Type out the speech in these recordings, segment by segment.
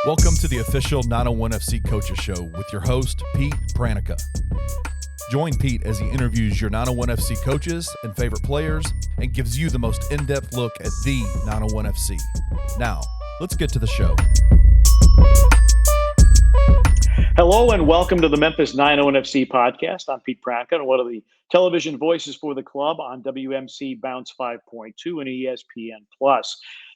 Welcome to the official 901FC Coaches Show with your host, Pete Pranica. Join Pete as he interviews your 901FC coaches and favorite players and gives you the most in-depth look at the 901FC. Now, let's get to the show. Hello and welcome to the Memphis 901FC podcast. I'm Pete Pranica, and one of the television voices for the club on WMC Bounce 5.2 and ESPN+.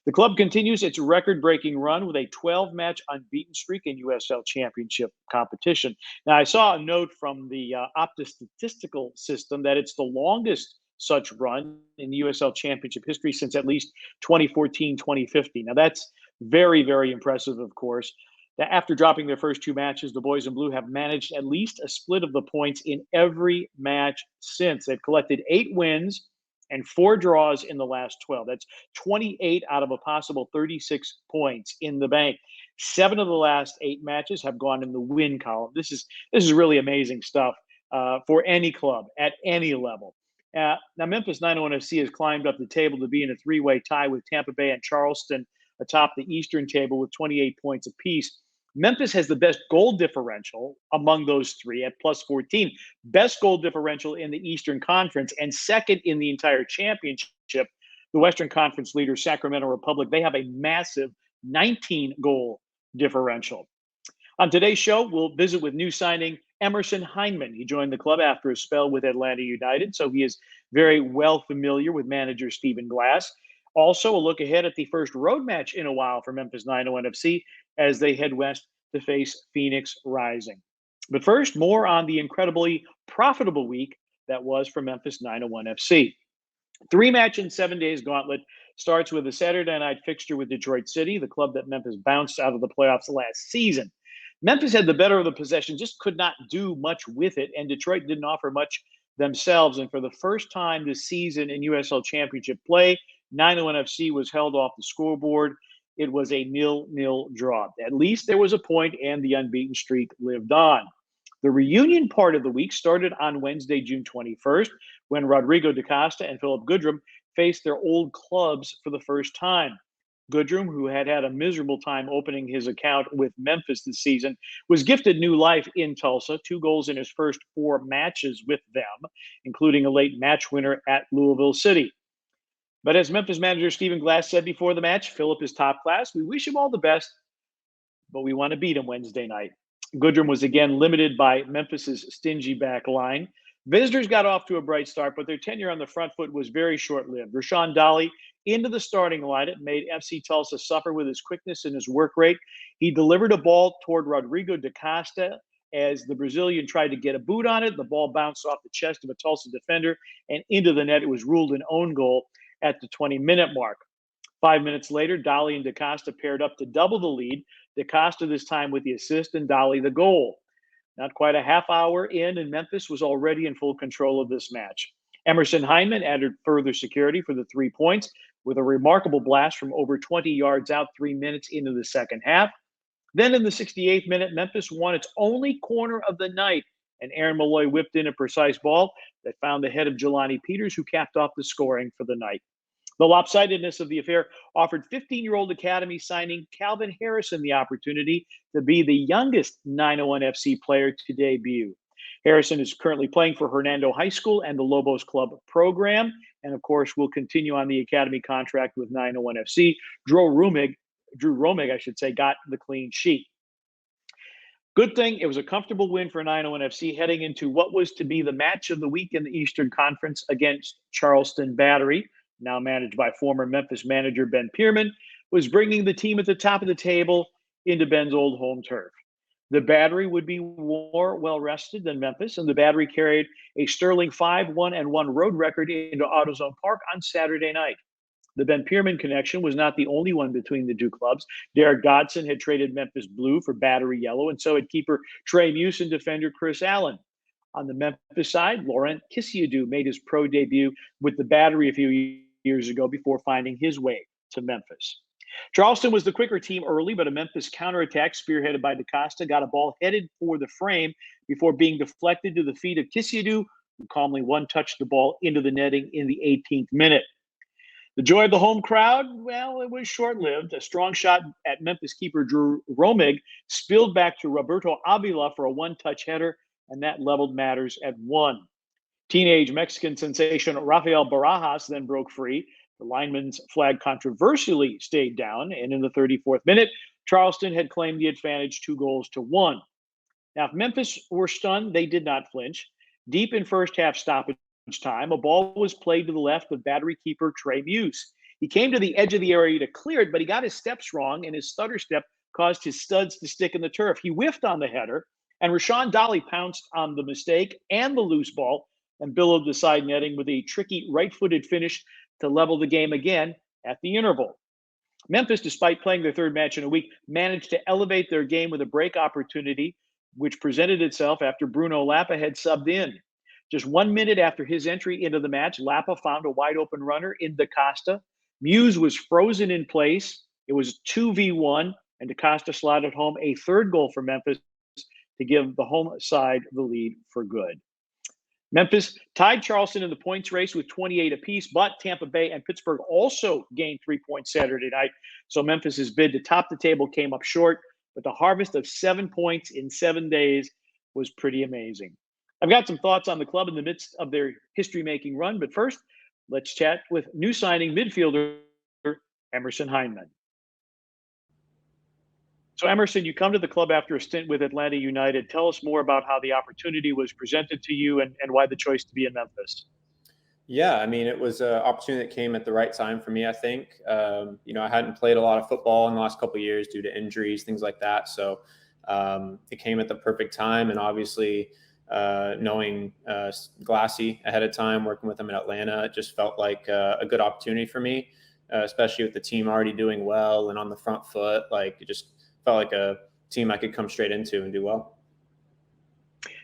The club continues its record-breaking run with a 12-match unbeaten streak in USL Championship competition. Now, I saw a note from the Opta statistical system that it's the longest such run in USL Championship history since at least 2014-2015. Now, that's very, very impressive, of course. After dropping their first two matches, the boys in blue have managed at least a split of the points in every match since. They've collected 8 wins and 4 draws in the last 12. That's 28 out of a possible 36 points in the bank. 7 of the last 8 matches have gone in the win column. This is really amazing stuff for any club at any level. Now, Memphis 901FC has climbed up the table to be in a 3-way tie with Tampa Bay and Charleston atop the Eastern table with 28 points apiece. Memphis has the best goal differential among those three at plus 14, best goal differential in the Eastern Conference, and second in the entire championship. The Western Conference leader, Sacramento Republic, they have a massive 19-goal differential. On today's show, we'll visit with new signing Emerson Hyndman. He joined the club after a spell with Atlanta United, so he is very well familiar with manager Stephen Glass. Also, a look ahead at the first road match in a while for Memphis 901FC as they head west to face Phoenix Rising. But first, more on the incredibly profitable week that was for Memphis 901FC. 3-match in 7 days gauntlet starts with a Saturday night fixture with Detroit City, the club that Memphis bounced out of the playoffs last season. Memphis had the better of the possession, just could not do much with it, and Detroit didn't offer much themselves. And for the first time this season in USL Championship play, 901FC was held off the scoreboard. It was a 0-0 draw. At least there was a point, and the unbeaten streak lived on. The reunion part of the week started on Wednesday, June 21st, when Rodrigo DaCosta and Philip Goodrum faced their old clubs for the first time. Goodrum, who had had a miserable time opening his account with Memphis this season, was gifted new life in Tulsa, 2 goals in his first 4 matches with them, including a late match winner at Louisville City. But as Memphis manager Stephen Glass said before the match, Philip is top class. We wish him all the best, but we want to beat him Wednesday night. Goodrum was again limited by Memphis's stingy back line. Visitors got off to a bright start, but their tenure on the front foot was very short-lived. Rashawn Dolly into the starting lineup made FC Tulsa suffer with his quickness and his work rate. He delivered a ball toward Rodrigo DaCosta as the Brazilian tried to get a boot on it. The ball bounced off the chest of a Tulsa defender and into the net. It was ruled an own goal at the 20-minute mark. 5 minutes later, Dolly and DaCosta paired up to double the lead. DaCosta this time with the assist and Dolly the goal. Not quite a half hour in, and Memphis was already in full control of this match. Emerson Hyndman added further security for the 3 points with a remarkable blast from over 20 yards out 3 minutes into the second half. Then in the 68th minute, Memphis won its only corner of the night, and Aaron Malloy whipped in a precise ball that found the head of Jelani Peters, who capped off the scoring for the night. The lopsidedness of the affair offered 15-year-old academy signing Calvin Harrison the opportunity to be the youngest 901FC player to debut. Harrison is currently playing for Hernando High School and the Lobos Club program, and of course will continue on the academy contract with 901FC. Drew Romig, got the clean sheet. Good thing it was a comfortable win for 901FC heading into what was to be the match of the week in the Eastern Conference against Charleston Battery, now managed by former Memphis manager Ben Pierman, was bringing the team at the top of the table into Ben's old home turf. The Battery would be more well-rested than Memphis, and the Battery carried a sterling 5-1-1 road record into AutoZone Park on Saturday night. The Ben Pierman connection was not the only one between the two clubs. Derek Godson had traded Memphis blue for Battery yellow, and so had keeper Trey Muse and defender Chris Allen. On the Memphis side, Laurent Kisiadou made his pro debut with the Battery a few years ago before finding his way to Memphis. Charleston was the quicker team early, but a Memphis counterattack spearheaded by DaCosta got a ball headed for the frame before being deflected to the feet of Kisiadou, who calmly one-touched the ball into the netting in the 18th minute. The joy of the home crowd, well, it was short-lived. A strong shot at Memphis keeper Drew Romig spilled back to Roberto Avila for a one-touch header, and that leveled matters at 1. Teenage Mexican sensation Rafael Barajas then broke free. The lineman's flag controversially stayed down, and in the 34th minute, Charleston had claimed the advantage 2-1. Now, if Memphis were stunned, they did not flinch. Deep in first half stoppage time, a ball was played to the left of battery keeper Trey Muse. He came to the edge of the area to clear it, but he got his steps wrong, and his stutter step caused his studs to stick in the turf. He whiffed on the header, and Rashawn Dolly pounced on the mistake and the loose ball and billowed the side netting with a tricky right-footed finish to level the game again at the interval. Memphis, despite playing their third match in a week, managed to elevate their game with a break opportunity, which presented itself after Bruno Lapa had subbed in. Just 1 minute after his entry into the match, Lapa found a wide open runner in DaCosta. Muse was frozen in place. It was 2v1, and DaCosta slotted home a third goal for Memphis to give the home side the lead for good. Memphis tied Charleston in the points race with 28 apiece, but Tampa Bay and Pittsburgh also gained 3 points Saturday night. So Memphis's bid to top the table came up short, but the harvest of 7 points in 7 days was pretty amazing. I've got some thoughts on the club in the midst of their history-making run, but first, let's chat with new signing midfielder Emerson Hyndman. So, Emerson, you come to the club after a stint with Atlanta United. Tell us more about how the opportunity was presented to you and why the choice to be in Memphis. Yeah, I mean, it was an opportunity that came at the right time for me, I think. I hadn't played a lot of football in the last couple of years due to injuries, things like that. So it came at the perfect time. And obviously, knowing Glassy ahead of time, working with him in Atlanta, it just felt like a good opportunity for me, especially with the team already doing well and on the front foot. Like, it just felt like a team I could come straight into and do well.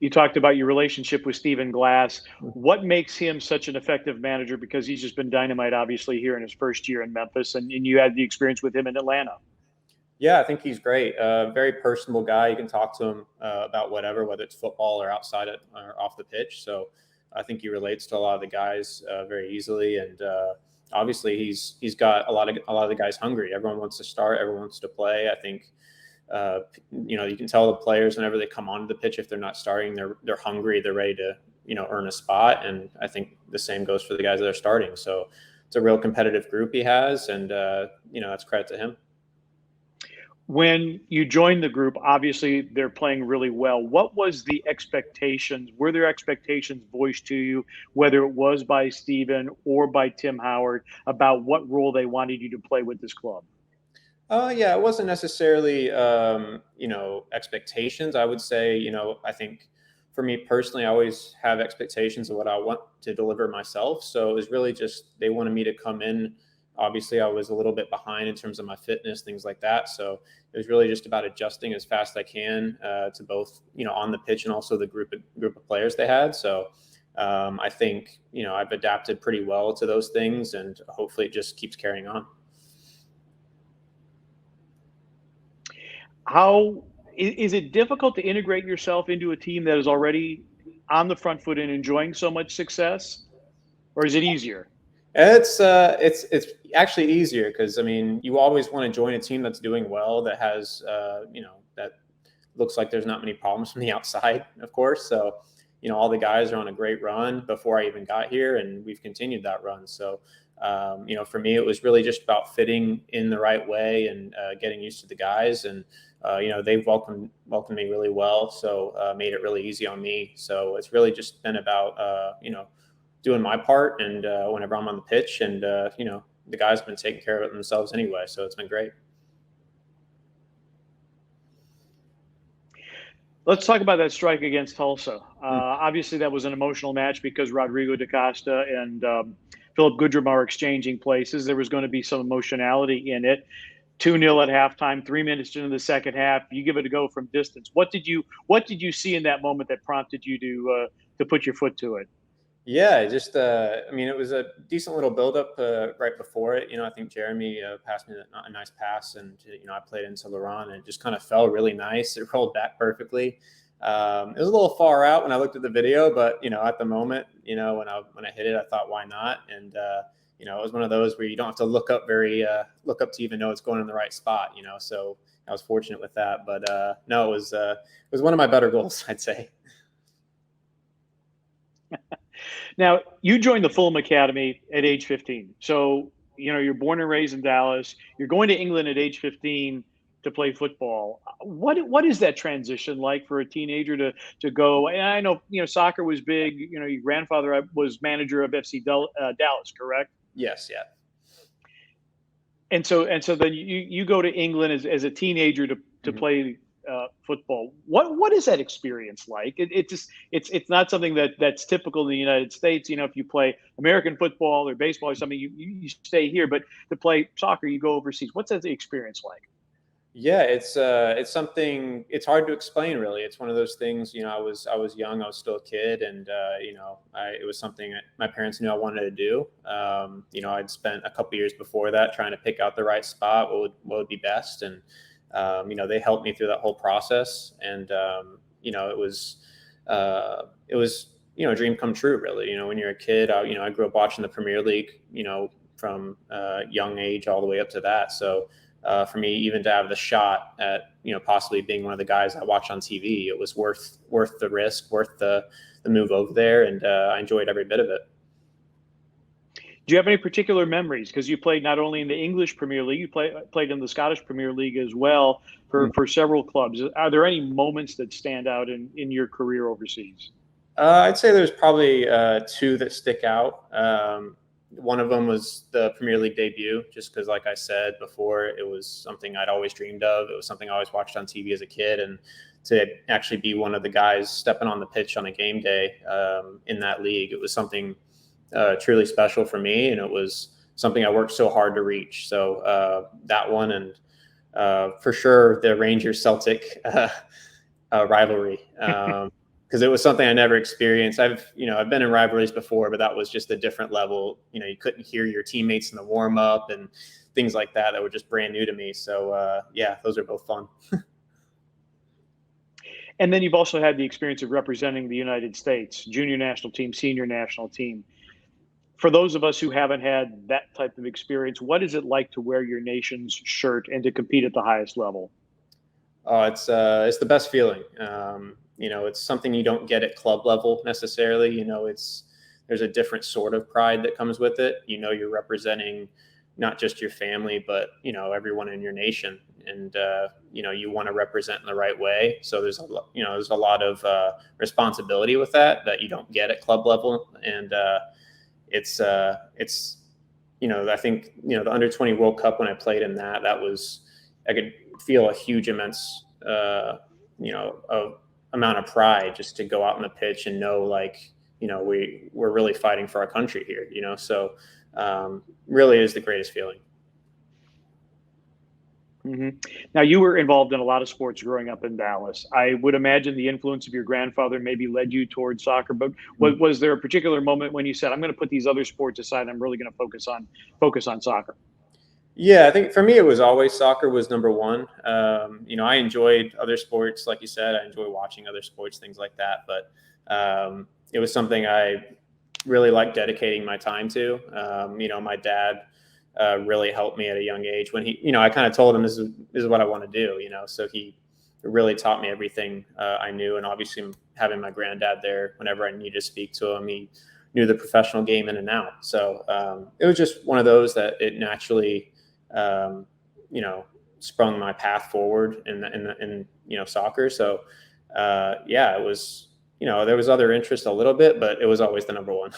You talked about your relationship with Stephen Glass. What makes him such an effective manager? Because he's just been dynamite, obviously, here in his first year in Memphis, and you had the experience with him in Atlanta. Yeah, I think he's great. Very personable guy. You can talk to him about whatever, whether it's football or outside it or off the pitch. So I think he relates to a lot of the guys very easily, and obviously he's got a lot of the guys hungry. Everyone wants to start. Everyone wants to play. I think. You can tell the players whenever they come onto the pitch, if they're not starting, they're hungry, they're ready to, earn a spot. And I think the same goes for the guys that are starting. So it's a real competitive group he has, and that's credit to him. When you joined the group, obviously they're playing really well. What was the expectations? Were there expectations voiced to you, whether it was by Stephen or by Tim Howard, about what role they wanted you to play with this club? Yeah, it wasn't necessarily, expectations. I would say, I think for me personally, I always have expectations of what I want to deliver myself. So it was really just, they wanted me to come in. Obviously, I was a little bit behind in terms of my fitness, things like that. So it was really just about adjusting as fast as I can to both, on the pitch and also the group of players they had. So I think, I've adapted pretty well to those things, and hopefully it just keeps carrying on. How is it difficult to integrate yourself into a team that is already on the front foot and enjoying so much success, or is it easier? It's actually easier because, I mean, you always want to join a team that's doing well, that has that looks like there's not many problems from the outside, of course. So all the guys are on a great run before I even got here, and we've continued that run. So for me, it was really just about fitting in the right way and getting used to the guys. And they've welcomed me really well, so made it really easy on me. So it's really just been about doing my part, and whenever I'm on the pitch, and the guys have been taking care of it themselves anyway. So it's been great. Let's talk about that strike against Tulsa. Obviously, that was an emotional match because Rodrigo DaCosta and Philip Goodrum are exchanging places. There was going to be some emotionality in it. 2-0 at halftime, 3 minutes into the second half. You give it a go from distance. What did you see in that moment that prompted you to put your foot to it? Yeah, just it was a decent little buildup right before it. I think Jeremy passed me a nice pass, and I played into Laurent, and it just kind of fell really nice. It rolled back perfectly. It was a little far out when I looked at the video, but at the moment, when I hit it, I thought, why not? And it was one of those where you don't have to look up to even know it's going in the right spot, so I was fortunate with that. But no, it was one of my better goals, I'd say. Now, you joined the Fulham Academy at age 15. So, you're born and raised in Dallas. You're going to England at age 15 to play football. What is that transition like for a teenager to go? And I know, soccer was big. Your grandfather was manager of FC Dallas, correct? Yes, yeah. And so then you go to England as a teenager to Mhm. play football. What is that experience like? It's not something that's typical in the United States. If you play American football or baseball or something, you stay here. But to play soccer, you go overseas. What's that experience like? Yeah, it's something. It's hard to explain, really. It's one of those things. I was young. I was still a kid, and it was something that my parents knew I wanted to do. I'd spent a couple years before that trying to pick out the right spot, what would be best, and they helped me through that whole process. And it was a dream come true, really. When you're a kid, I grew up watching the Premier League, from young age all the way up to that. So. For me, even to have the shot at possibly being one of the guys I watch on TV, it was worth the risk, worth the move over there, and I enjoyed every bit of it. Do you have any particular memories? Because you played not only in the English Premier League, you played in the Scottish Premier League as well for several clubs. Are there any moments that stand out in your career overseas? I'd say there's probably two that stick out. One of them was the Premier League debut, just because, like I said before, it was something I'd always dreamed of. It was something I always watched on TV as a kid, and to actually be one of the guys stepping on the pitch on a game day in that league, it was something truly special for me, and it was something I worked so hard to reach. So that one, and for sure the Rangers-Celtic rivalry. Because it was something I never experienced. I've been in rivalries before, but that was just a different level. You couldn't hear your teammates in the warm up and things like that were just brand new to me. So yeah, those are both fun. And then you've also had the experience of representing the United States, junior national team, senior national team. For those of us who haven't had that type of experience, what is it like to wear your nation's shirt and to compete at the highest level? Oh, it's the best feeling. It's something you don't get at club level necessarily. There's a different sort of pride that comes with it. You're representing not just your family, but everyone in your nation, and you want to represent in the right way. So there's a lot of responsibility with that you don't get at club level, and it's I think the under-20 World Cup, when I played in that was, I could feel a huge immense amount of pride just to go out on the pitch and know we're really fighting for our country here, so really is the greatest feeling. Mm-hmm. Now, you were involved in a lot of sports growing up in Dallas. I would imagine the influence of your grandfather maybe led you towards soccer, but was there a particular moment when you said, I'm going to put these other sports aside, I'm really going to focus on soccer? Yeah, I think for me, it was always soccer was number one. I enjoyed other sports. Like you said, I enjoy watching other sports, things like that. But it was something I really liked dedicating my time to. My dad really helped me at a young age when I kind of told him this is what I want to do, so he really taught me everything I knew. And obviously having my granddad there whenever I needed to speak to him, he knew the professional game in and out. So it was just one of those that it naturally sprung my path forward in soccer. So yeah, it was, there was other interest a little bit, but it was always the number one.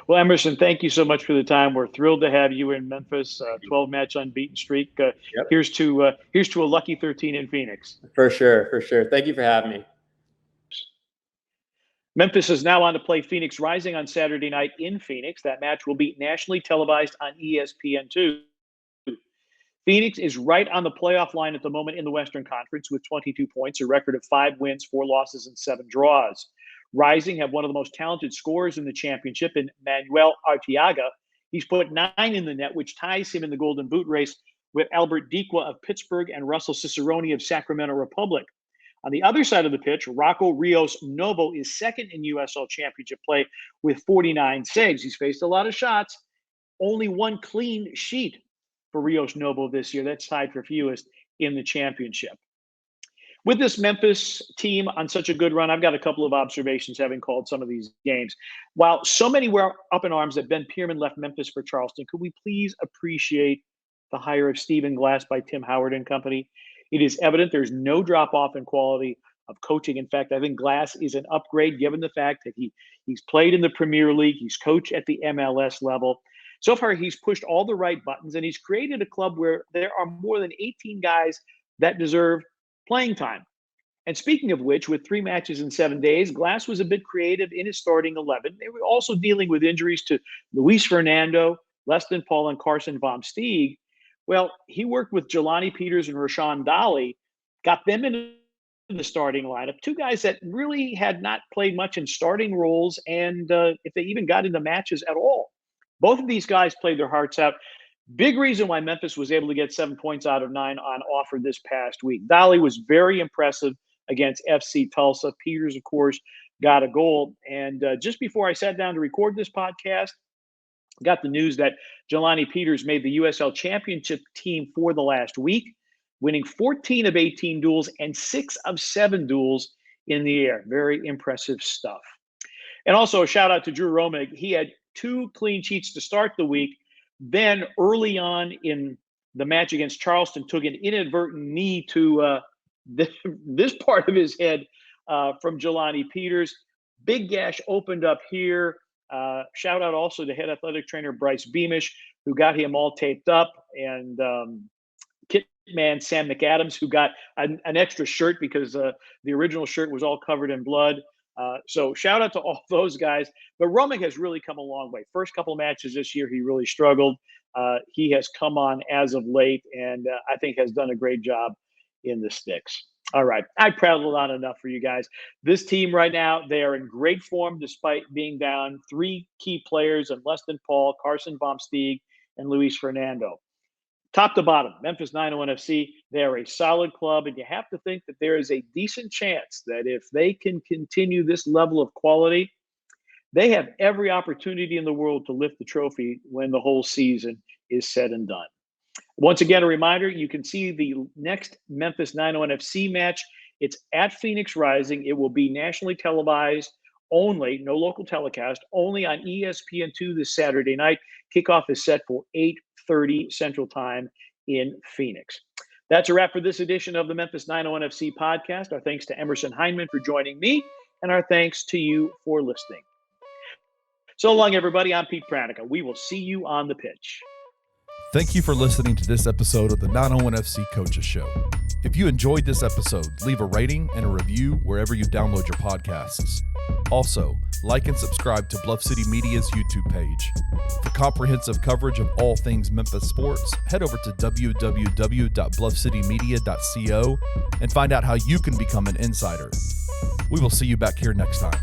Well, Emerson, thank you so much for the time. We're thrilled to have you in Memphis. 12-match unbeaten streak. Yep. Here's to a lucky 13 in Phoenix. For sure. Thank you for having me. Memphis is now on to play Phoenix Rising on Saturday night in Phoenix. That match will be nationally televised on ESPN2. Phoenix is right on the playoff line at the moment in the Western Conference with 22 points, a record of 5 wins, 4 losses, and 7 draws. Rising have one of the most talented scorers in the championship in Manuel Arteaga. He's put 9 in the net, which ties him in the Golden Boot race with Albert Diqua of Pittsburgh and Russell Cicerone of Sacramento Republic. On the other side of the pitch, Rocco Rios Novo is second in USL Championship play with 49 saves. He's faced a lot of shots, only one clean sheet for Rios Novo this year. That's tied for fewest in the championship. With this Memphis team on such a good run, I've got a couple of observations having called some of these games. While so many were up in arms that Ben Pierman left Memphis for Charleston, could we please appreciate the hire of Stephen Glass by Tim Howard and company? It is evident there's no drop-off in quality of coaching. In fact, I think Glass is an upgrade given the fact that he's played in the Premier League, he's coached at the MLS level. So far, he's pushed all the right buttons, and he's created a club where there are more than 18 guys that deserve playing time. And speaking of which, with 3 matches in 7 days, Glass was a bit creative in his starting 11. They were also dealing with injuries to Luis Fernando, Leston Paul, and Carson Vom Steeg. Well, he worked with Jelani Peters and Rashawn Dolly, got them into the starting lineup, 2 guys that really had not played much in starting roles, and if they even got into matches at all. Both of these guys played their hearts out. Big reason why Memphis was able to get 7 points out of 9 on offer this past week. Dolly was very impressive against FC Tulsa. Peters, of course, got a goal. And just before I sat down to record this podcast, got the news that Jelani Peters made the USL Championship team for the last week, winning 14 of 18 duels and 6 of 7 duels in the air. Very impressive stuff. And also a shout out to Drew Romig. He had 2 clean sheets to start the week. Then early on in the match against Charleston, took an inadvertent knee to this part of his head from Jelani Peters. Big gash opened up here. Shout out also to head athletic trainer Bryce Beamish, who got him all taped up, and kit man Sam McAdams, who got an extra shirt because the original shirt was all covered in blood. So shout out to all those guys. But Romick has really come a long way. First couple matches this year, he really struggled. He has come on as of late, and I think has done a great job in the sticks. All right, I prattled on enough for you guys. This team right now, they are in great form despite being down 3 key players in Leston Paul, Carson Vom Steeg, and Luis Fernando. Top to bottom, Memphis 901 FC, they are a solid club, and you have to think that there is a decent chance that if they can continue this level of quality, they have every opportunity in the world to lift the trophy when the whole season is said and done. Once again, a reminder, you can see the next Memphis 901 FC match. It's at Phoenix Rising. It will be nationally televised only, no local telecast, only on ESPN2 this Saturday night. Kickoff is set for 8:30 Central Time in Phoenix. That's a wrap for this edition of the Memphis 901 FC podcast. Our thanks to Emerson Hyndman for joining me, and our thanks to you for listening. So long, everybody. I'm Pete Pranica. We will see you on the pitch. Thank you for listening to this episode of the 901 FC Coaches Show. If you enjoyed this episode, leave a rating and a review wherever you download your podcasts. Also, like and subscribe to Bluff City Media's YouTube page. For comprehensive coverage of all things Memphis sports, head over to www.bluffcitymedia.co and find out how you can become an insider. We will see you back here next time.